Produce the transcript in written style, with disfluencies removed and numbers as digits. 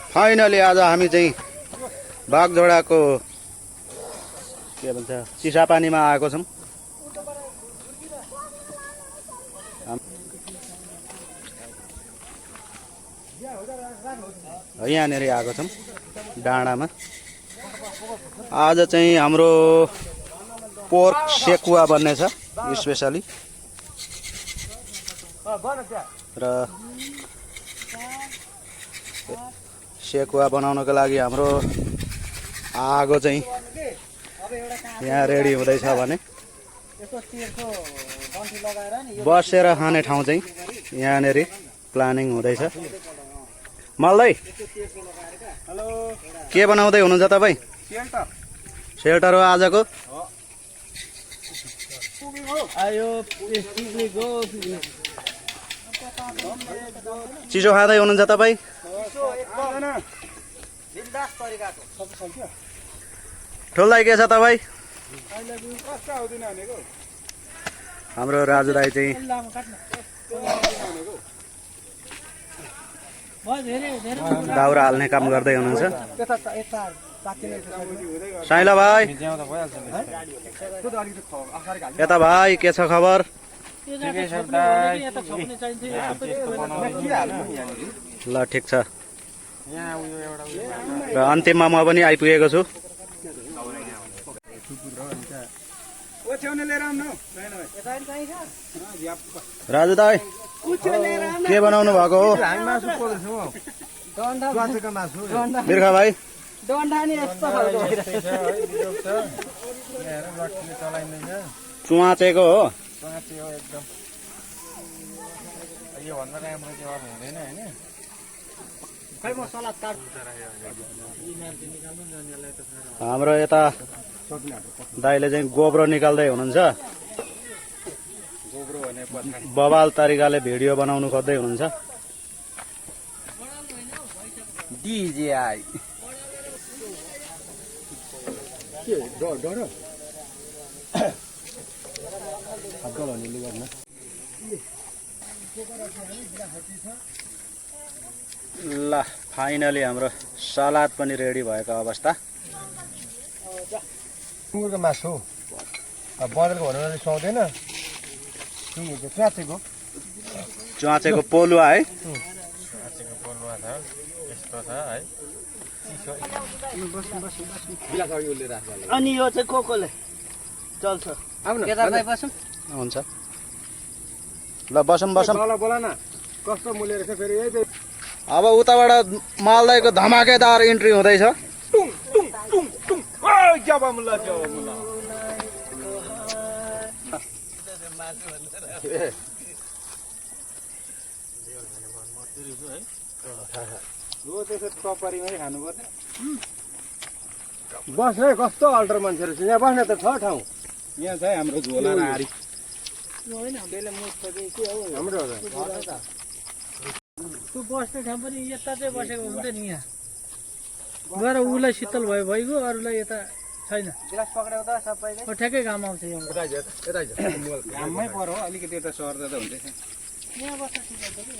Finally आज हामी चाहिँ बागझोडाको के भन्छ चिसापानीमा आएको छौँ। यहाँनिर आएको छौँ डाँडामा। आज चाहिँ हाम्रो पोर्क सेकुवा बन्ने छ स्पेसली र सेकुवा बनाउनको लागि हाम्रो आगो चाहिँ यहाँ रेडी हुँदैछ भने बसेर खाने ठाउँ चाहिँ यहाँनिर प्लानिङ हुँदैछ। मल्दै के बनाउँदै हुनुहुन्छ तपाईँ? सेल्टर हो आजको। चिसो खाँदै हुनुहुन्छ तपाईँ? ठुल्दाई के छ तपाईँ? हाम्रो राजु दाई चाहिँ दाउरा हाल्ने काम गर्दै हुनुहुन्छ। साइला भाइ यता भाइ के छ खबर? ल ठिक छ। र अन्तिममा म पनि आइपुगेको छु। राजु दाई के बनाउनु भएको हो? बिर्खा भाइ चुवाचेको हो। हाम्रो यता दाइले चाहिँ गोब्रो निकाल्दै हुनुहुन्छ। बवाल तरिकाले भिडियो बनाउनु खोज्दै हुनुहुन्छ। ल फाइनली हाम्रो सलाद पनि रेडी भएको अवस्था। सुँगुरको मासु बदलको भनेर सुहाउँदैन। च्वाचेको पोलुवा है। अनि यो चाहिँ कोले चल्छ। हुन्छ ल बसौँ बसौँ। बोला न कस्तो मूल्य रहेछ फेरि यही अब उताबाट मालदाईको धमाकेदार इन्ट्री हुँदैछ। बस्ने कस्तो अल्टर मान्छेहरू छ यहाँ बस्ने त छ ठाउँ। यहाँ छ हाम्रो झोला र हारी। हाम्रो तँ बस्ने ठाउँ पनि यता चाहिँ बसेको हुन्छ नि। यहाँ गएर उसलाई शीतल भयो भइगयो, अरूलाई यता छैन। ठ्याक्कै घाम आउँछ यहाँ। घाममै पऱ्यो अलिकति यता सर्दा त हुँदैछ। यहाँ बस्न ठिक हुन्छ कि।